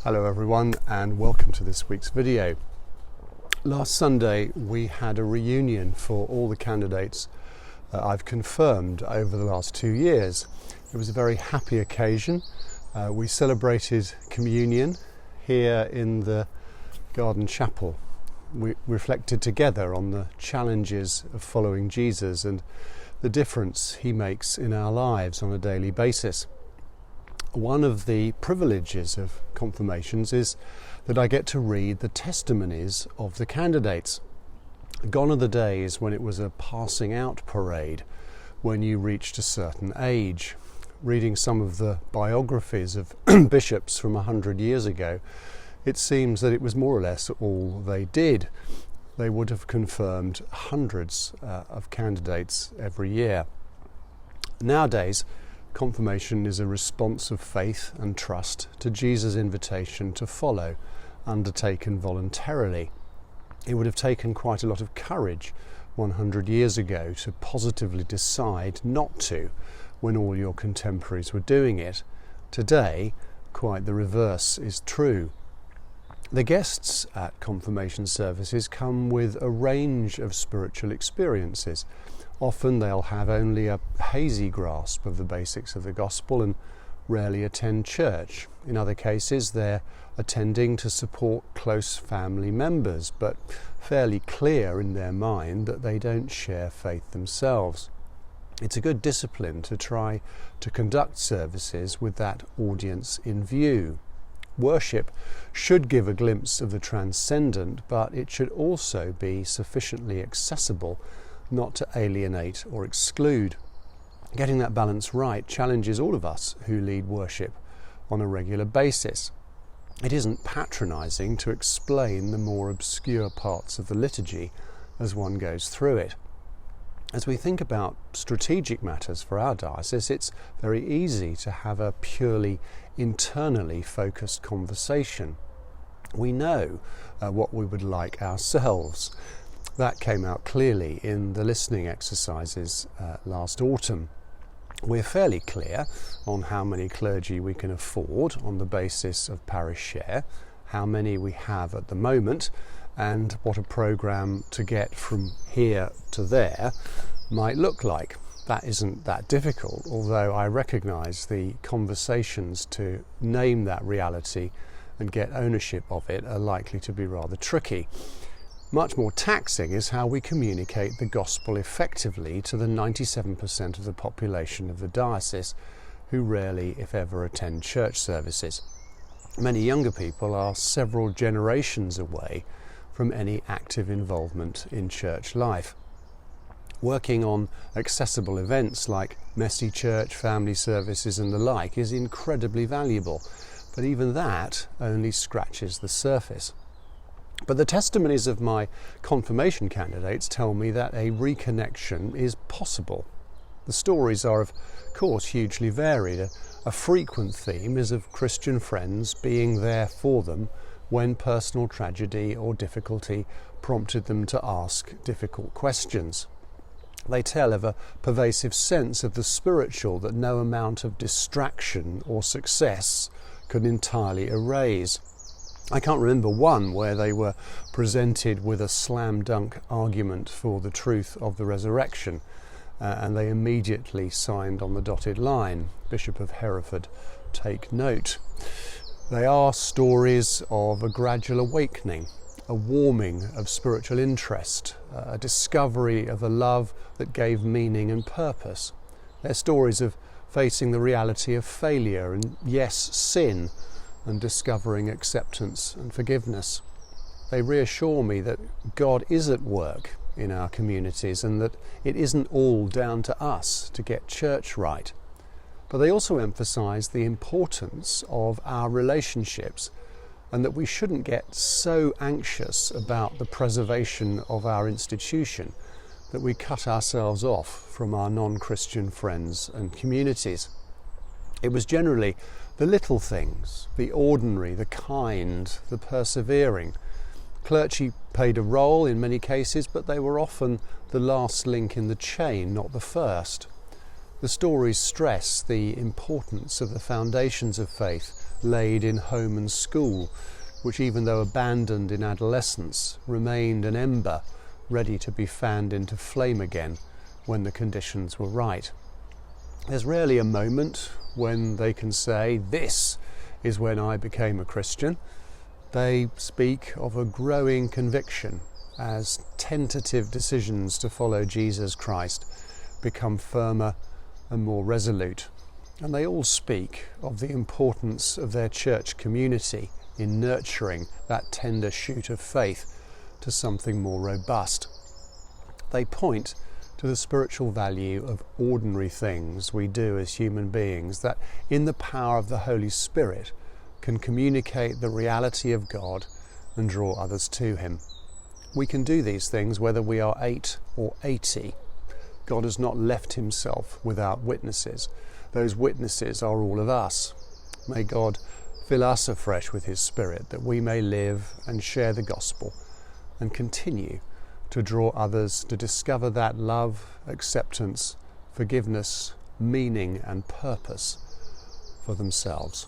Hello everyone and welcome to this week's video. Last Sunday we had a reunion for all the candidates I've confirmed over the last 2 years. It was a very happy occasion. We celebrated communion here in the garden chapel. We reflected together on the challenges of following Jesus and the difference he makes in our lives on a daily basis. One of the privileges of confirmations is that I get to read the testimonies of the candidates. Gone are the days when it was a passing out parade when you reached a certain age. Reading some of the biographies of bishops from 100 years ago, it seems that it was more or less all they did. They would have confirmed hundreds of candidates every year. Nowadays, confirmation is a response of faith and trust to Jesus' invitation to follow, undertaken voluntarily. It would have taken quite a lot of courage 100 years ago to positively decide not to when all your contemporaries were doing it. Today, quite the reverse is true. The guests at confirmation services come with a range of spiritual experiences. Often they'll have only a hazy grasp of the basics of the gospel and rarely attend church. In other cases, they're attending to support close family members, but fairly clear in their mind that they don't share faith themselves. It's a good discipline to try to conduct services with that audience in view. Worship should give a glimpse of the transcendent, but it should also be sufficiently accessible not to alienate or exclude. Getting that balance right challenges all of us who lead worship on a regular basis. It isn't patronising to explain the more obscure parts of the liturgy as one goes through it. As we think about strategic matters for our diocese, it's very easy to have a purely internally focused conversation. We know what we would like ourselves. That came out clearly in the listening exercises last autumn. We're fairly clear on how many clergy we can afford on the basis of parish share, how many we have at the moment, and what a programme to get from here to there might look like. That isn't that difficult, although I recognise the conversations to name that reality and get ownership of it are likely to be rather tricky. Much more taxing is how we communicate the gospel effectively to the 97% of the population of the diocese who rarely, if ever, attend church services. Many younger people are several generations away from any active involvement in church life. Working on accessible events like messy church, family services and the like is incredibly valuable, but even that only scratches the surface. But the testimonies of my confirmation candidates tell me that a reconnection is possible. The stories are, of course, hugely varied. A frequent theme is of Christian friends being there for them when personal tragedy or difficulty prompted them to ask difficult questions. They tell of a pervasive sense of the spiritual that no amount of distraction or success could entirely erase. I can't remember one where they were presented with a slam dunk argument for the truth of the resurrection and they immediately signed on the dotted line. Bishop of Hereford, take note. They are stories of a gradual awakening, a warming of spiritual interest, a discovery of a love that gave meaning and purpose. They're stories of facing the reality of failure and, yes, sin, and discovering acceptance and forgiveness. They reassure me that God is at work in our communities and that it isn't all down to us to get church right. But they also emphasise the importance of our relationships and that we shouldn't get so anxious about the preservation of our institution that we cut ourselves off from our non-Christian friends and communities. It was generally the little things, the ordinary, the kind, the persevering. Clergy played a role in many cases, but they were often the last link in the chain, not the first. The stories stress the importance of the foundations of faith laid in home and school, which even though abandoned in adolescence, remained an ember ready to be fanned into flame again when the conditions were right. There's rarely a moment when they can say, "This is when I became a Christian." They speak of a growing conviction as tentative decisions to follow Jesus Christ become firmer and more resolute. And they all speak of the importance of their church community in nurturing that tender shoot of faith to something more robust. They point to the spiritual value of ordinary things we do as human beings that, in the power of the Holy Spirit, can communicate the reality of God and draw others to Him. We can do these things whether we are 8 or 80. God has not left Himself without witnesses. Those witnesses are all of us. May God fill us afresh with His Spirit that we may live and share the gospel and continue to draw others to discover that love, acceptance, forgiveness, meaning and purpose for themselves.